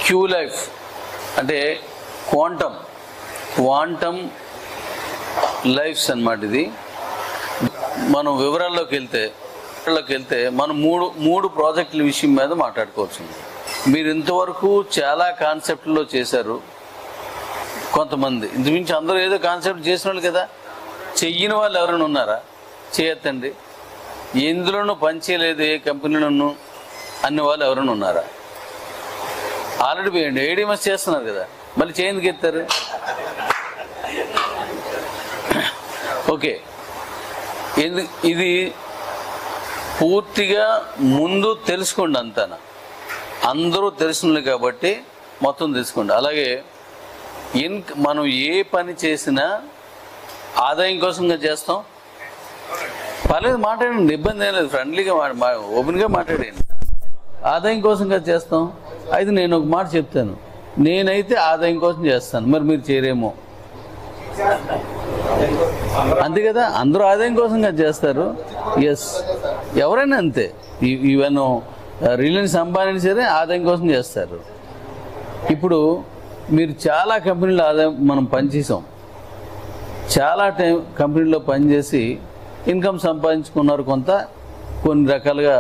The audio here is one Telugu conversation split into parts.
క్యూ లైఫ్ అంటే క్వాంటమ్ లైఫ్స్ అన్నమాట. ఇది మనం వివరాల్లోకి వెళ్తే మనం మూడు ప్రాజెక్టుల విషయం మీద మాట్లాడుకోవచ్చు. మీరు ఇంతవరకు చాలా కాన్సెప్ట్లో చేశారు. కొంతమంది ఇంచుమించు అందరూ ఏదో కాన్సెప్ట్ చేసిన వాళ్ళు కదా. చెయ్యని వాళ్ళు ఎవరైనా ఉన్నారా? చేయొద్దండి. ఎందులోనూ పని చేయలేదు ఏ కంపెనీలోనూ అన్ని వాళ్ళు ఎవరైనా ఉన్నారా? ఆల్రెడీ పోయండి. ఏడీఎంఎస్ చేస్తున్నారు కదా, మళ్ళీ చేయందుకు ఎత్తారు? ఓకే, ఇది పూర్తిగా ముందు తెలుసుకోండి. అంతానా అందరూ తెలుసుంది కాబట్టి మొత్తం తెలుసుకోండి. అలాగే మనం ఏ పని చేసినా ఆదాయం కోసంగా చేస్తాం. పర్లేదు, మాట్లాడండి, ఇబ్బంది ఏం లేదు. ఫ్రెండ్లీగా ఓపెన్గా మాట్లాడండి. ఆదాయం కోసంగా చేస్తాం. అయితే నేను ఒక మాట చెప్తాను, నేనైతే ఆదాయం కోసం చేస్తాను, మరి మీరు చేయరేమో. అంతే కదా, అందరూ ఆదాయం కోసంగా చేస్తారు. ఎస్, ఎవరైనా అంతే. ఈవెన్ రిలయన్స్ అంబానీ సరే ఆదాయం కోసం చేస్తారు. ఇప్పుడు మీరు చాలా కంపెనీలో ఆదాయం మనం పనిచేసాం, చాలా కంపెనీలో పనిచేసి ఇన్కమ్ సంపాదించుకున్నారు. కొన్ని రకాలుగా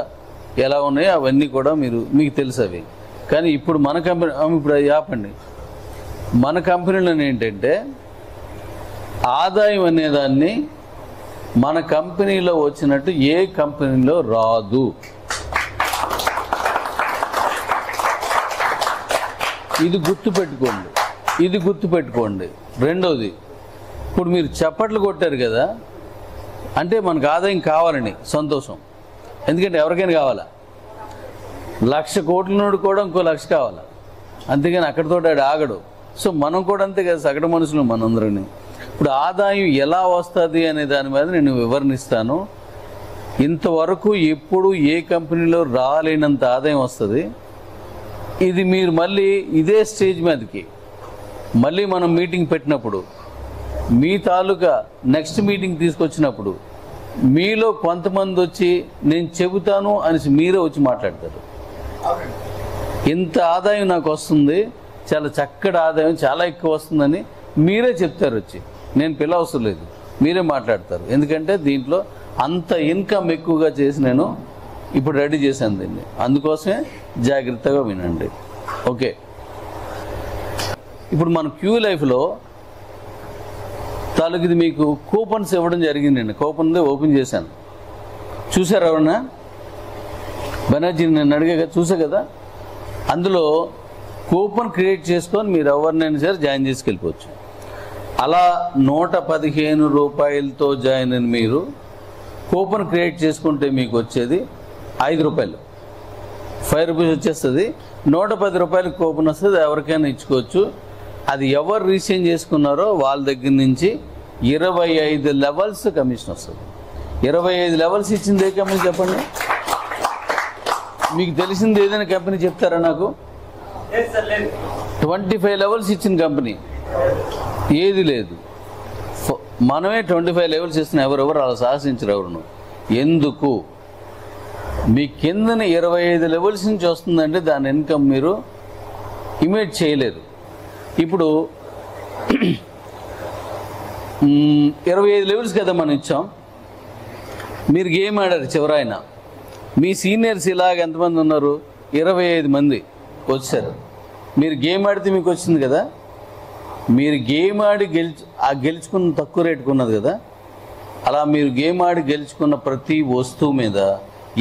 ఎలా ఉన్నాయో అవన్నీ కూడా మీకు తెలుసు అవి. కానీ ఇప్పుడు మన కంపెనీ ఇప్పుడు ఆపండి. మన కంపెనీలో ఏంటంటే ఆదాయం అనేదాన్ని మన కంపెనీలో వచ్చినట్టు ఏ కంపెనీలో రాదు. ఇది గుర్తుపెట్టుకోండి. రెండోది, ఇప్పుడు మీరు చప్పట్లు కొట్టారు కదా, అంటే మనకు ఆదాయం కావాలని సంతోషం. ఎందుకంటే ఎవరికైనా కావాలా? 1,00,000 కోట్ల నుండి కూడా ఇంకో 1,00,000 కావాలా. అంతేగాని అక్కడితో ఆగడు. సో మనం కూడా అంతే కదా, సగటు మనుషులు మనందరినీ. ఇప్పుడు ఆదాయం ఎలా వస్తుంది అనే దాని మీద నేను వివరణిస్తాను. ఇంతవరకు ఎప్పుడు ఏ కంపెనీలో రాలేనంత ఆదాయం వస్తుంది. ఇది మీరు మళ్ళీ ఇదే స్టేజ్ మీదకి మళ్ళీ మనం మీటింగ్ పెట్టినప్పుడు, మీ తాలూకా నెక్స్ట్ మీటింగ్ తీసుకొచ్చినప్పుడు మీలో కొంతమంది వచ్చి నేను చెబుతాను అనేసి మీరే వచ్చి మాట్లాడతారు. ఇంత ఆదాయం నాకు వస్తుంది, చాలా చక్కటి ఆదాయం, చాలా ఎక్కువ వస్తుందని మీరే చెప్తారు. వచ్చి నేను పిలవసరం లేదు, మీరే మాట్లాడతారు. ఎందుకంటే దీంట్లో అంత ఇన్కమ్ ఎక్కువగా చేసి నేను ఇప్పుడు రెడీ చేశాను దీన్ని. అందుకోసమే జాగ్రత్తగా వినండి. ఓకే, ఇప్పుడు మన క్యూ లైఫ్లో తాలూకు మీకు కూపన్స్ ఇవ్వడం జరిగిందండి. కూపన్ ఓపెన్ చేశాను, చూసారు ఎవరన్నా? బెనర్జీ నేను అడిగా చూసా కదా. అందులో కూపన్ క్రియేట్ చేసుకొని మీరు ఎవరినైనా సరే జాయిన్ చేసుకెళ్ళిపోవచ్చు. అలా 115 రూపాయలతో జాయిన్ అయిన మీరు కూపన్ క్రియేట్ చేసుకుంటే మీకు వచ్చేది 5 రూపాయలు, 5 రూపీస్ వచ్చేస్తుంది. 110 రూపాయలకి కూపన్ వస్తుంది, ఎవరికైనా ఇచ్చుకోవచ్చు. అది ఎవరు రీసేంజ్ చేసుకున్నారో వాళ్ళ దగ్గర నుంచి 25 లెవెల్స్ కమిషన్ వస్తుంది. 25 లెవెల్స్ ఇచ్చింది ఏ కంపెనీ చెప్పండి? మీకు తెలిసింది ఏదైనా కంపెనీ చెప్తారా నాకు? 25 లెవెల్స్ ఇచ్చిన కంపెనీ ఏది లేదు. మనమే 25 లెవెల్స్ ఇస్తున్న ఎవరెవరు అలా సాహసించరు ఎవరును. ఎందుకు? మీ కిందన 25 లెవెల్స్ నుంచి వస్తుందంటే దాని ఇన్కమ్ మీరు ఇమేజ్ చేయలేరు. ఇప్పుడు 25 లెవెల్స్ కదా మనం ఇచ్చాం. మీరు గేమ్ ఆడారు చివరాయన, మీ సీనియర్స్ ఇలాగ ఎంతమంది ఉన్నారు? 25 మంది వచ్చారు. మీరు గేమ్ ఆడితే మీకు వచ్చింది కదా. మీరు గేమ్ ఆడి గెలుచుకున్న తక్కువ రేటుకు ఉన్నది కదా. అలా మీరు గేమ్ ఆడి గెలుచుకున్న ప్రతి వస్తువు మీద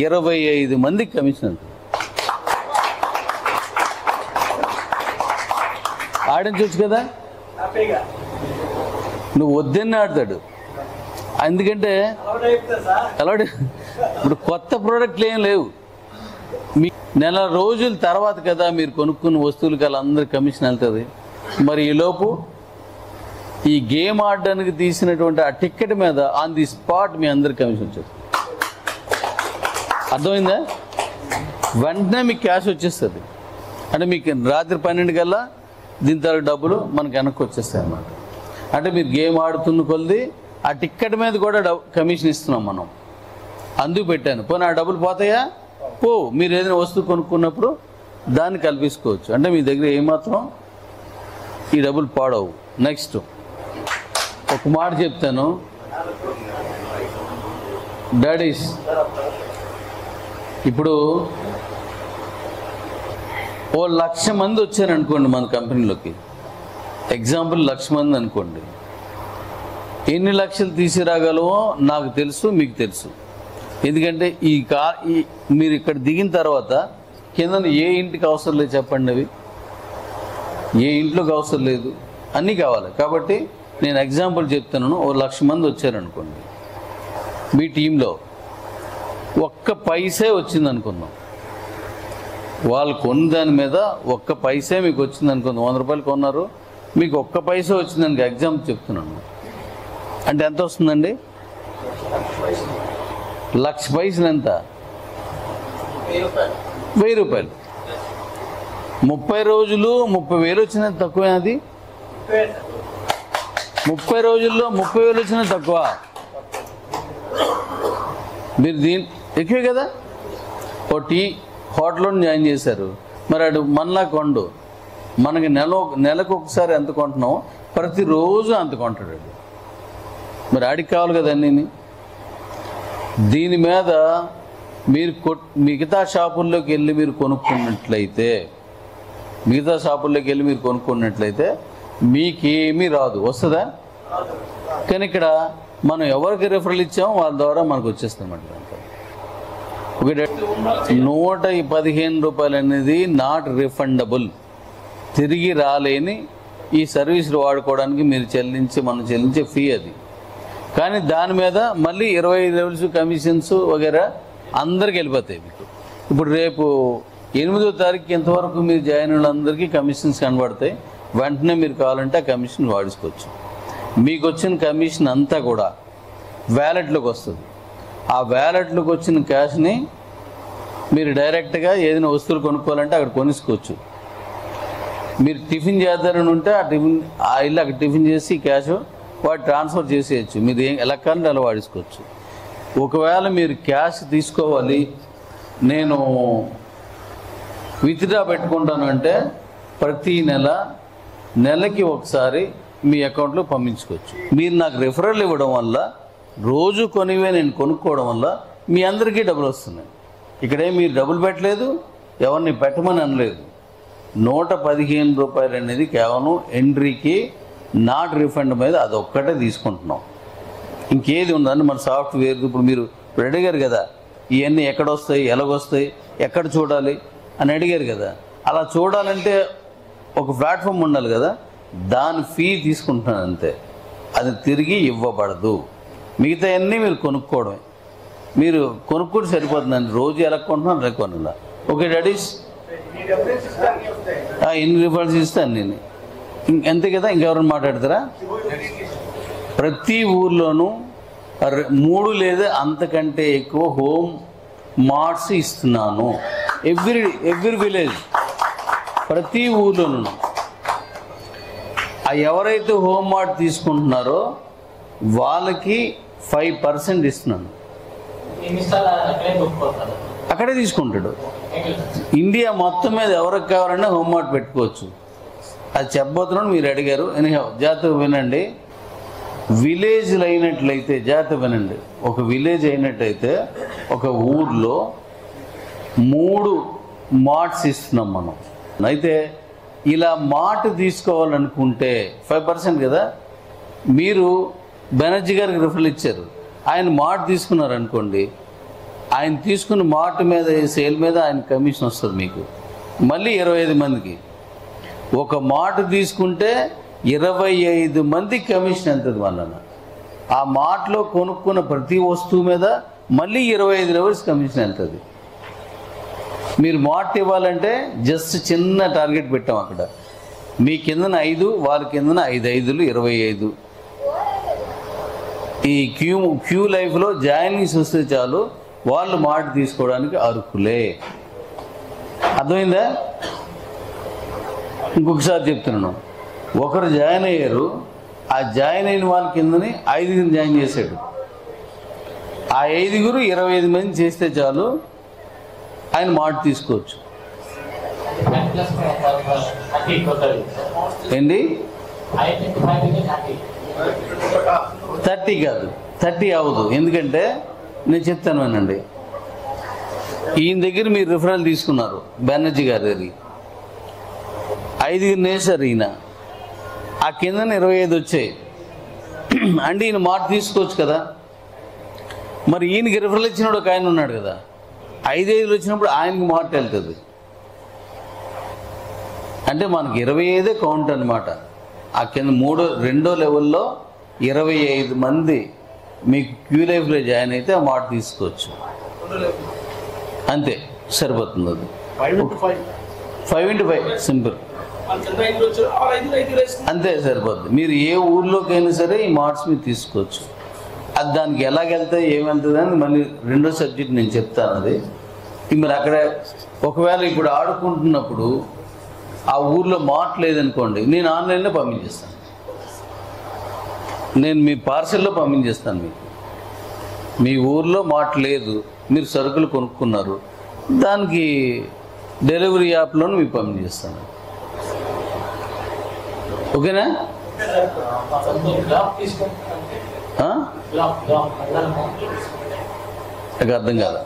25 మందికి కమిషన్ ఉంటుంది. ఆడించవచ్చు కదా. నువ్వు వద్దని ఆడతాడు. ఎందుకంటే అలవాటు. ఇప్పుడు కొత్త ప్రోడక్ట్లు ఏం లేవు. మీ నెల రోజుల తర్వాత కదా మీరు కొనుక్కున్న వస్తువులకి అలా అందరికి కమిషన్ వెళ్తుంది. మరి ఈలోపు ఈ గేమ్ ఆడడానికి తీసినటువంటి ఆ టికెట్ మీద ఆన్ ది స్పాట్ మీ అందరికి కమిషన్ వచ్చేది. అర్థమైందా? వెంటనే మీకు క్యాష్ వచ్చేస్తుంది. అంటే మీకు రాత్రి 12 కల్లా దీని తర్వాత డబ్బులు మనకు వెనక్కి వచ్చేస్తాయి అన్నమాట. అంటే మీరు గేమ్ ఆడుతున్న కొద్ది ఆ టికెట్ మీద కూడా కమిషన్ ఇస్తున్నాం మనం. అందుకు పెట్టాను. పోనీ ఆ డబ్బులు పోతాయా? మీరు ఏదైనా వస్తువు కొనుక్కున్నప్పుడు దాన్ని కల్పించుకోవచ్చు. అంటే మీ దగ్గర ఏమాత్రం ఈ డబ్బులు పాడవు. నెక్స్ట్ ఒక మాట చెప్తాను డాడీస్, ఇప్పుడు ఓ 1,00,000 మంది వచ్చారనుకోండి మన కంపెనీలోకి, ఎగ్జాంపుల్ 1,00,000 మంది అనుకోండి. ఎన్ని లక్షలు తీసిరాగలమో నాకు తెలుసు, మీకు తెలుసు. ఎందుకంటే మీరు ఇక్కడ దిగిన తర్వాత కింద ఏ ఇంటికి అవసరం లేదు చెప్పండి, అవి ఏ ఇంట్లోకి అవసరం లేదు, అన్నీ కావాలి. కాబట్టి నేను ఎగ్జాంపుల్ చెప్తున్నాను. ఓ 1,00,000 మంది వచ్చారనుకోండి, మీ టీంలో ఒక్క పైసే వచ్చింది అనుకుందాం, వాళ్ళు కొన్న దాని మీద ఒక్క పైసే మీకు వచ్చింది అనుకుందాం. 100 రూపాయలు కొన్నారు, మీకు ఒక్క పైసే వచ్చిందని ఎగ్జాంపుల్ చెప్తున్నాను. అంటే ఎంత వస్తుందండి? 1,00,000 పైసలు ఎంత? 1,000 రూపాయలు. 30 రోజులు 30,000 వచ్చినది తక్కువే. అది 30 రోజుల్లో 30,000 వచ్చినది తక్కువ. మీరు ఎక్కువే కదా. ఓ టీ హోటల్లో జాయిన్ చేశారు, మరి అడు మనలా కొండు, మనకి నెలకు ఒకసారి ఎంత కొంటున్నామో ప్రతిరోజు అంత కొంటాడు. మరి ఆడికి కావాలి కదా అన్నీ. దీని మీద మీరు మిగతా షాపుల్లోకి వెళ్ళి మీరు కొనుక్కున్నట్లయితే మీకేమీ రాదు. వస్తుందా? కానీ ఇక్కడ మనం ఎవరికి రిఫరల్ ఇచ్చామో వాళ్ళ ద్వారా మనకు వచ్చేస్తామంట. ఒక 115 రూపాయలు అనేది నాట్ రిఫండబుల్, తిరిగి రాలేని ఈ సర్వీసులు వాడుకోవడానికి మీరు మనం చెల్లించే ఫీ అది. కానీ దాని మీద మళ్ళీ 25 లెవెల్స్ కమిషన్స్ వగేరా అందరికి వెళ్ళిపోతాయి మీకు. ఇప్పుడు రేపు 8వ తారీఖు ఇంతవరకు మీరు జాయిన్ వాళ్ళందరికీ కమిషన్స్ కనబడతాయి. వెంటనే మీరు కావాలంటే ఆ కమిషన్ వాడుకోవచ్చు. మీకు వచ్చిన కమిషన్ అంతా కూడా వ్యాలెట్లోకి వస్తుంది. ఆ వ్యాలెట్లోకి వచ్చిన క్యాష్ని మీరు డైరెక్ట్గా ఏదైనా వస్తువులు కొనుక్కోవాలంటే అక్కడ కొనుక్కోవచ్చు. మీరు టిఫిన్ చేద్దారని ఉంటే ఆ ఇల్లు అక్కడ టిఫిన్ చేసి క్యాష్ వాడు ట్రాన్స్ఫర్ చేసేయచ్చు. మీరు ఎలా కావాలంటే అలా వాడుకోవచ్చు. ఒకవేళ మీరు క్యాష్ తీసుకోవాలి, నేను విత్డ్రా పెట్టుకుంటాను అంటే ప్రతి నెలకి ఒకసారి మీ అకౌంట్లో పంపించుకోవచ్చు. మీరు నాకు రిఫరల్ ఇవ్వడం వల్ల, రోజు కొనివే నేను కొనుక్కోవడం వల్ల మీ అందరికీ డబ్బులు వస్తున్నాయి. ఇక్కడే మీరు డబ్బులు పెట్టలేదు, ఎవరిని పెట్టమని అనలేదు. 115 రూపాయలు అనేది కేవలం ఎంట్రీకి నాట్ రిఫండ్ మీద అదొక్కటే తీసుకుంటున్నాం. ఇంకేది ఉందని మన సాఫ్ట్వేర్ ఇప్పుడు మీరు అడిగారు కదా, ఇవన్నీ ఎక్కడొస్తాయి, ఎలాగొస్తాయి, ఎక్కడ చూడాలి అని అడిగారు కదా. అలా చూడాలంటే ఒక ప్లాట్ఫామ్ ఉండాలి కదా, దాని ఫీ తీసుకుంటున్నాను అంతే, అది తిరిగి ఇవ్వబడదు. మిగతా అన్నీ మీరు కొనుక్కోవడమే. మీరు కొనుక్కుంటే సరిపోతుందండి. రోజు ఎలా కొంటున్నాను అలా కొనాల. ఓకే డాడీస్, ఎన్ని రిఫండ్స్ ఇస్తాను నేను అంతే కదా. ఇంకెవరైనా మాట్లాడతారా? ప్రతి ఊర్లోనూ 3 లేదా అంతకంటే ఎక్కువ హోమ్ మార్ట్స్ ఇస్తున్నాను. ఎవ్రీ విలేజ్, ప్రతి ఊర్లోనూ. ఎవరైతే హోమ్ మార్ట్ తీసుకుంటున్నారో వాళ్ళకి 5% ఇస్తున్నాను. అక్కడే తీసుకుంటాడు. ఇండియా మొత్తం మీద ఎవరికి కావాలన్నా హోమ్ మార్ట్ పెట్టుకోవచ్చు. అది చెప్పబోతున్నాను, మీరు అడిగారు. జాగ్రత్తగా వినండి. విలేజ్లు అయినట్లయితే జాగ్రత్తగా వినండి. ఒక విలేజ్ అయినట్టయితే ఒక ఊర్లో 3 మార్ట్స్ ఇస్తున్నాం మనం. అయితే ఇలా మార్ట్ తీసుకోవాలనుకుంటే 5% కదా. మీరు బెనర్జీ గారికి రిఫరల్ ఇచ్చారు, ఆయన మార్ట్ తీసుకున్నారనుకోండి, ఆయన తీసుకున్న మార్ట్ మీద సేల్ మీద ఆయన కమిషన్ వస్తుంది మీకు. మళ్ళీ 25 మందికి. ఒక మార్ట్ తీసుకుంటే 25 మందికి కమిషన్ ఎంతది వలన. ఆ మార్ట్లో కొనుక్కున్న ప్రతి వస్తువు మీద మళ్ళీ 25 లెవెల్స్ కమిషన్ వెళ్తుంది. మీరు మార్ట్ ఇవ్వాలంటే జస్ట్ చిన్న టార్గెట్ పెట్టాం అక్కడ. మీ కిందన 5, వాళ్ళ కిందన 5 5లు 25. ఈ క్యూ లైఫ్లో జాయినింగ్స్ వస్తే చాలు, వాళ్ళు మార్ట్ తీసుకోవడానికి అర్హులే. అర్థమైందా? ఇంకొకసారి చెప్తున్నాను. ఒకరు జాయిన్ అయ్యారు, ఆ జాయిన్ అయిన వాళ్ళ కిందని 5 జాయిన్ చేశాడు. ఆ 5 25 మంది చేస్తే చాలు, ఆయన మార్ట్ తీసుకోవచ్చు. ఏంటి 30 కాదు, 30 అవ్వదు. ఎందుకంటే నేను చెప్తాను వినండి. ఈయన దగ్గర మీరు రిఫరల్ తీసుకున్నారు, బెనర్జీ గారి దగ్గర 5 వేశారు. ఈయన ఆ కిందన 25 వచ్చాయి. అంటే ఈయన మాట తీసుకోవచ్చు కదా. మరి ఈయనకి రిఫరల్ ఇచ్చినప్పుడు ఒక ఆయన ఉన్నాడు కదా, 5 వచ్చినప్పుడు ఆయనకి మాట వెళ్తుంది. అంటే మనకి 25 కౌంట్ అనమాట. ఆ కింద రెండో లెవెల్లో 25 మంది మీకు క్యూ లైఫ్లో జాయిన్ అయితే ఆ మాట తీసుకోవచ్చు. అంతే, సరిపోతుంది. అది 5 into 5 సింపుల్, అంతే సరిపోద్ది. మీరు ఏ ఊర్లోకైనా సరే ఈ మార్క్స్ మీరు తీసుకోవచ్చు. అది దానికి ఎలాగెళ్తాయి ఏమెళ్తుంది అని మళ్ళీ రెండో సబ్జెక్ట్ నేను చెప్తాను. అది మీరు అక్కడ ఒకవేళ ఇప్పుడు ఆడుకుంటున్నప్పుడు ఆ ఊర్లో మాట లేదనుకోండి, నేను ఆన్లైన్లో పంపించేస్తాను. నేను మీ పార్సెల్లో పంపించేస్తాను. మీకు మీ ఊర్లో మాట లేదు, మీరు సరుకులు కొనుక్కున్నారు, దానికి డెలివరీ యాప్లోనూ మీకు పంపించేస్తాను. ఓకేనా? నాకు అర్థం కాదు.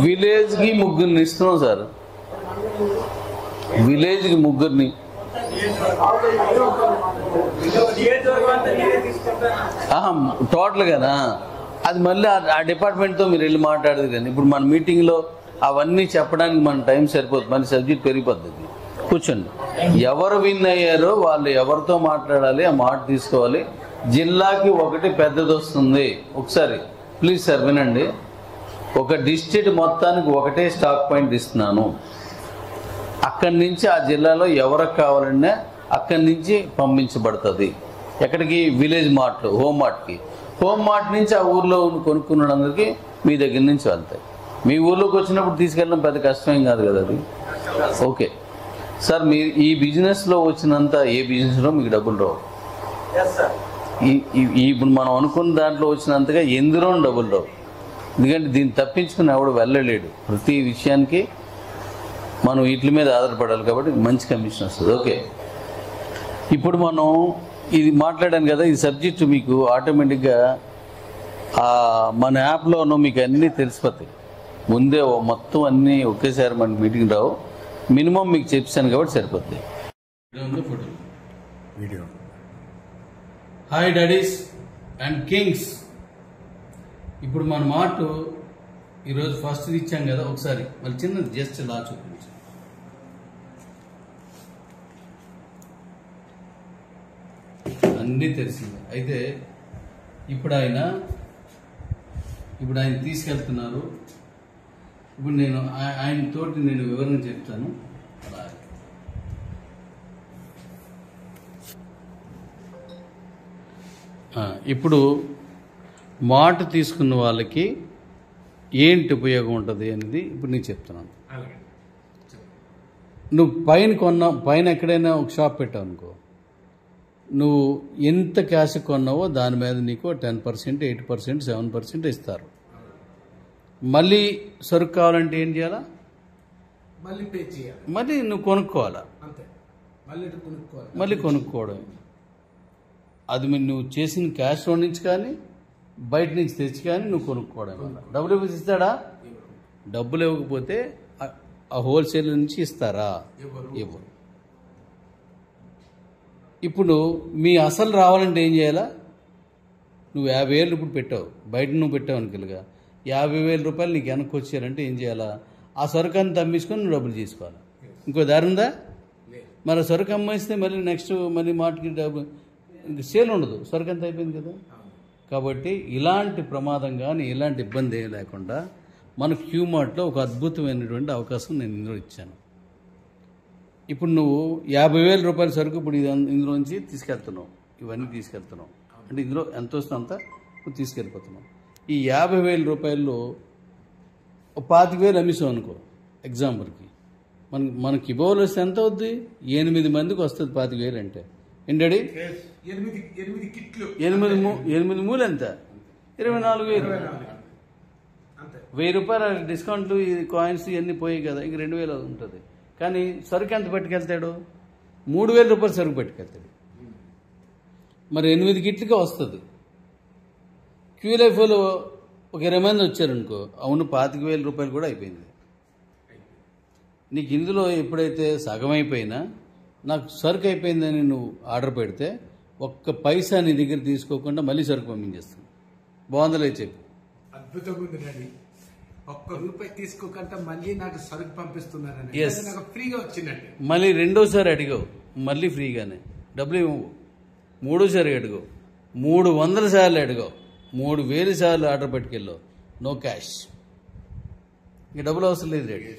విలేజ్కి 3 ఇస్తున్నాం సార్, విలేజ్కి 3. టోటల్గానా? అది మళ్ళీ ఆ డిపార్ట్మెంట్తో మీరు వెళ్ళి మాట్లాడదు. కానీ ఇప్పుడు మన మీటింగ్లో అవన్నీ చెప్పడానికి మన టైం సరిపోతుంది, మన సబ్జెక్ట్ పెరిగిపోతుంది. కూర్చోండి. ఎవరు విన్ అయ్యారో వాళ్ళు ఎవరితో మాట్లాడాలి, ఆ మాట తీసుకోవాలి. జిల్లాకి 1 పెద్దది వస్తుంది. ఒకసారి ప్లీజ్ సార్ వినండి. ఒక డిస్ట్రిక్ట్ మొత్తానికి 1 స్టాక్ పాయింట్ ఇస్తున్నాను. అక్కడి నుంచి ఆ జిల్లాలో ఎవరికి కావాలన్నా అక్కడి నుంచి పంపించబడుతుంది. ఎక్కడికి? విలేజ్ మార్ట్లో, హోమ్ మార్ట్కి. హోమ్ మార్ట్ నుంచి ఆ ఊర్లో కొనుక్కున్నందుకు మీ దగ్గర నుంచి వెళ్తాయి. మీ ఊర్లోకి వచ్చినప్పుడు తీసుకెళ్ళడం పెద్ద కష్టమేం కాదు కదా అది. ఓకే సార్, మీరు ఈ బిజినెస్లో వచ్చినంత ఏ బిజినెస్లో మీకు డబ్బులు రావు. ఇప్పుడు మనం అనుకున్న దాంట్లో వచ్చినంతగా ఎందులో డబ్బులు రావు. ఎందుకంటే దీన్ని తప్పించుకుని ఎవడు వెళ్ళలేడు. ప్రతి విషయానికి మనం వీటి మీద ఆధారపడాలి. కాబట్టి మంచి కమిషన్ వస్తుంది. ఓకే, ఇప్పుడు మనం ఇది మాట్లాడాను కదా, ఈ సబ్జెక్టు మీకు ఆటోమేటిక్గా మన యాప్లోనూ మీకు అన్నీ తెలిసిపోతాయి. ముందే మొత్తం అన్నీ ఒకేసారి మన మీటింగ్ రావు. మినిమం మీకు చెప్పాను కాబట్టి సరిపోతుంది. Video. Hi daddies and kings. ఇప్పుడు మన మాట ఈరోజు ఫస్ట్ ఇచ్చాం కదా, ఒకసారి మళ్ళీ చిన్న జస్ట్ ఇలా చూపించాం. అన్నీ తెలిసిందే. అయితే ఇప్పుడు ఆయన తీసుకెళ్తున్నారు. ఇప్పుడు నేను ఆయన తోటి నేను వివరణ చెప్తాను. ఇప్పుడు మాట తీసుకున్న వాళ్ళకి ఏంటి ఉపయోగం ఉంటుంది అనేది ఇప్పుడు నేను చెప్తున్నాను. నువ్వు పైన ఎక్కడైనా ఒక షాప్ పెట్టావు అనుకో, నువ్వు ఎంత క్యాష్ కొన్నావో దాని మీద నీకు 10%, 8%, 7% ఇస్తారు. మళ్ళీ సరుకు కావాలంటే ఏం చేయాలా? మళ్ళీ పే చేయాలి. మళ్ళీ నువ్వు కొనుక్కోవాలా? అంతే, మళ్ళీ కొనుక్కోవడం. అది నువ్వు చేసిన క్యాష్లో నుంచి కానీ బయట నుంచి తెచ్చి కానీ నువ్వు కొనుక్కోవడం వల్ల డబ్బులు ఇస్తాడా? డబ్బులు ఇవ్వకపోతే ఆ హోల్సేల్ నుంచి ఇస్తారా? ఇవ్వరు. ఇప్పుడు మీ అసలు రావాలంటే ఏం చేయాలా? నువ్వు 50,000 ఇప్పుడు పెట్టావు, బయట నువ్వు పెట్టావు అనుకలుగా 50,000 రూపాయలు నీకు వెనక్కి వచ్చారంటే ఏం చేయాలా? ఆ సరుకుని తమ్మించుకొని నువ్వు డబ్బులు తీసుకోవాలి. ఇంకో దారి ఉందా? మరి సరుకు అమ్మేస్తే మళ్ళీ నెక్స్ట్ మళ్ళీ మార్కెట్ డబ్బు సేల్ ఉండదు, సరుకు అంతా అయిపోయింది కదా. కాబట్టి ఇలాంటి ప్రమాదం కానీ ఇలాంటి ఇబ్బంది ఏం లేకుండా మన క్యూ మార్ట్లో ఒక అద్భుతమైనటువంటి అవకాశం నేను ఇందులో ఇచ్చాను. ఇప్పుడు నువ్వు 50,000 రూపాయల సరుకు ఇప్పుడు ఇందులోంచి తీసుకెళ్తున్నావు, ఇవన్నీ తీసుకెళ్తున్నావు అంటే ఇందులో ఎంత వస్తుందో అంత నువ్వు తీసుకెళ్ళిపోతున్నావు. ఈ 50,000 రూపాయల్లో 25,000 అమ్మిసావు అనుకో ఎగ్జాంపుల్కి, మనకి ఇవ్వవలసి ఎంత అవుద్ది? 8 మందికి వస్తుంది 25,000 అంటే. ఏంటండి 8 మూలు ఎంత? 24,000. అంతే 1000 రూపాయల డిస్కౌంట్లు ఈ కాయిన్స్ ఇవన్నీ పోయి కదా ఇంక 2000 ఉంటుంది. కానీ సరుకు ఎంత పట్టుకెళ్తాడు? 3000 రూపాయలు సరుకు పట్టుకెళ్తాడు. మరి 8 కిట్లుగా వస్తుంది. క్యూ లైఫ్లో ఒక 20 మంది వచ్చారనుకో, అవును 25,000 రూపాయలు కూడా అయిపోయింది. నీకు ఇందులో ఎప్పుడైతే సగం అయిపోయినా నాకు సరుకు అయిపోయిందని నువ్వు ఆర్డర్ పెడితే ఒక్క పైసా నీ దగ్గర తీసుకోకుండా మళ్ళీ సరుకు పంపించేస్తాను. బాగుందలే చెప్పు. అద్భుతంగా ఉంది డాడీ. ₹1 తీసుకోకుండా మళ్ళీ నాకు సరుకు పంపిస్తున్నారని Yes. నాకు ఫ్రీగా వచ్చిందండి. మళ్ళీ రెండోసారి అడిగావు, మళ్ళీ ఫ్రీగానే డబ్బులు ఇవ్వవు. మూడోసారి అడిగావు, 300 సార్లు అడిగావు, 3000 సార్లు ఆర్డర్ పెట్టుకెళ్ళావు, నో క్యాష్. ఇంక డబ్బులు అవసరం లేదు రెడీ.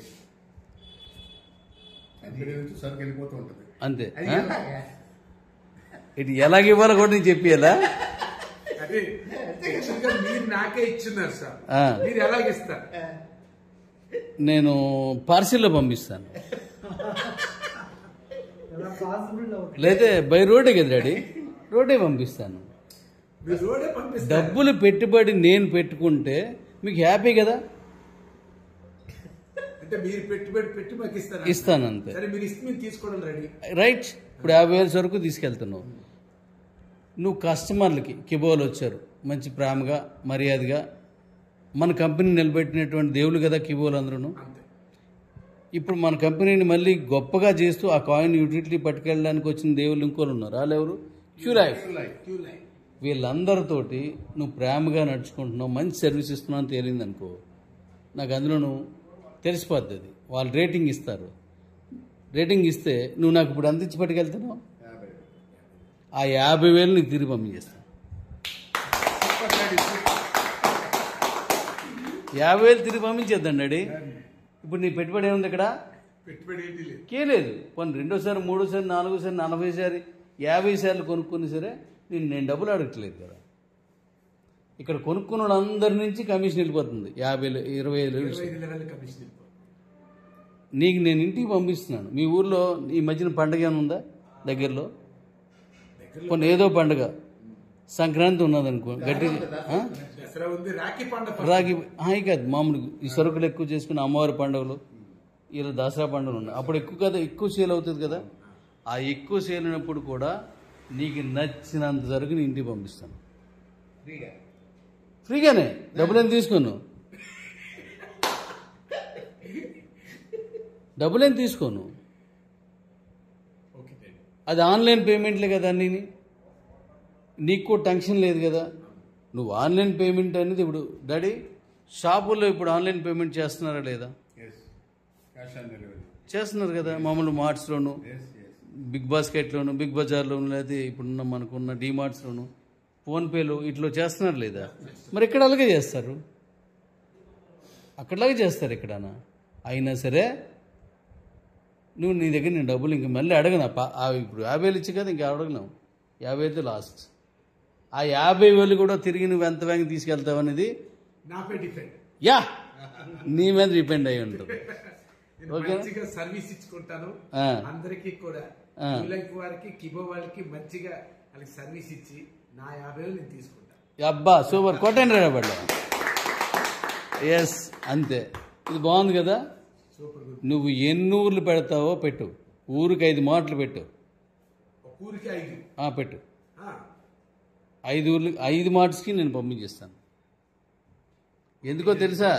సరుకు వెళ్ళిపోతూ ఉంటుంది. అంతే. ఇటు ఎలాగ ఇవ్వాలో కూడా నేను చెప్పేయాలా? అదే యాక్చువల్గా మీరు నాకే ఇచ్చున్నారు సార్, ఆ. మీరు ఎలాగిస్తారు? నేను పార్సిల్లో పంపిస్తాను. లేదా బై రోడ్డే కదా డాడీ, రోడ్డే పంపిస్తాను. మీరు రోడే పంపిస్తారు. డబ్బులు పెట్టుబడి నేను పెట్టుకుంటే మీకు హ్యాపీ కదా, అంటే మీరు పెట్టుబడి పెట్టి మాకు ఇస్తారు. ఇస్తాను అంతే. సరే మీరు ఇస్తే మేము తీసుకోవడం రెడీ. రైట్. ఇప్పుడు 50,000 వరకు తీసుకెళ్తున్నావు. నువ్వు కస్టమర్లకి కిబోలు వచ్చారు, మంచి ప్రేమగా మర్యాదగా మన కంపెనీ నిలబెట్టినటువంటి దేవుళ్ళు కదా కిబోలు అందరూ. అంతే. ఇప్పుడు మన కంపెనీని మళ్ళీ గొప్పగా చేస్తూ ఆ కాయిన్ యూటిలిటీ పట్టుకెళ్ళడానికి వచ్చిన దేవుళ్ళు ఇంకోళ్ళు ఉన్నారు. వాళ్ళెవరు? Queue life. Queue line. వీళ్ళందరితోటి నువ్వు ప్రేమగా నడుచుకుంటున్నావు, మంచి సర్వీస్ ఇస్తున్నావు అని తేలింది అనుకో, నాకు అందులో నువ్వు తెలిసిపోద్ది. అది వాళ్ళు రేటింగ్ ఇస్తారు. రేటింగ్ ఇస్తే నువ్వు నాకు ఇప్పుడు అందించి పట్టుకెళ్తున్నావు, ఆ 50,000 నీకు తిరిగి పంపించేస్తాను. Super daddy, super. 50,000 తిరిగి పంపించేద్దాం డాడీ. ఇప్పుడు నీ పెట్టుబడి ఏముంది ఇక్కడ? పెట్టుబడి ఏంటి లేదు. కేలేదు. పోనీ రెండోసారి, మూడోసారి, నాలుగోసారి, 40 సారి, 50 సార్లు కొనుక్కుని సరే నేను డబ్బులు అడగట్లేదు కదా. ఇక్కడ కొనుక్కున్న వాళ్ళందరి నుంచి కమిషన్ వెళ్ళిపోతుంది. 50,000, 20,000. 25 లెవెల్ కమిషన్ వెళ్ళిపోతుంది. నీకు నేను ఇంటికి పంపిస్తున్నాను. మీ ఊర్లో ఈ మధ్యన పండగ ఏమైనా ఉందా దగ్గరలో? కొన్ని ఏదో పండుగ, సంక్రాంతి ఉన్నదనుకో గట్టిగా, దసరా ఉంది, రాఖీ పండుగ. రాగి హాయి కాదు, మామూలు ఈ సరుకులు ఎక్కువ చేసుకుని అమ్మవారి పండుగలు, ఇలా దసరా పండుగలు ఉన్నాయి. అప్పుడు ఎక్కువ కదా, ఎక్కువ సేల్ అవుతుంది కదా. ఆ ఎక్కువ సేల్ అయినప్పుడు కూడా నీకు నచ్చినంత సరుకు నీ ఇంటికి పంపిస్తాను ఫ్రీగానే. డబ్బులేం తీసుకోను, డబ్బులేం తీసుకోను. Okay daddy. అది ఆన్లైన్ పేమెంట్లే కదా అన్నీ. నీకు కూడా టెన్షన్ లేదు కదా. నువ్వు ఆన్లైన్ పేమెంట్ అనేది ఇప్పుడు డాడీ షాపుల్లో ఇప్పుడు ఆన్లైన్ పేమెంట్ చేస్తున్నారా లేదా? క్యాష్ ఆన్ డెలివరీ చేస్తున్నారు కదా. మామూలు మార్ట్స్లోను, బిగ్ బాస్కెట్లోను, బిగ్ బజార్లోను, లేదా ఇప్పుడున్న మనకున్న డీమార్ట్స్లోను, ఫోన్పేలు ఇట్లా చేస్తున్నారు లేదా? మరి ఇక్కడ అలాగే చేస్తారు, అక్కడలాగే చేస్తారు ఎక్కడన్నా. అయినా సరే నువ్వు నీ దగ్గర నేను డబ్బులు ఇంక మళ్ళీ అడగను. ఇప్పుడు 50,000 ఇచ్చి కదా ఇంకా అడగను. 50,000 లాస్ట్. ఆ 50,000 కూడా తిరిగి నువ్వు ఎంత బ్యాంక్ తీసుకెళ్తావు అనేది నాపై డిపెండ్. యా నీ మీద డిపెండ్ అయి ఉంటుంది. నేను ఓకే. మంచిగా సర్వీస్ ఇచ్చుకుంటాను ఆ. అందరికి కూడా. ఆ. యూలైఫ్ వారికి, కిబో వాళ్ళకి మంచిగా వాళ్ళకి సర్వీస్ ఇచ్చి నా 50,000 నేను తీసుకుంటాను. అబ్బా సూపర్, కొట్టండి రేపట్లో. ఎస్ అంతే. ఇది బాగుంది కదా. Super good. నువ్వు ఎన్ని ఊర్లు పెడతావో పెట్టు, ఊరికి 5 మాటలు పెట్టు. ఒక ఊరికి 5. పెట్టు. ఆ. 5 ఊర్లు 5 మాటస్కి నేను పంపించేస్తాను. ఎందుకో తెలుసా?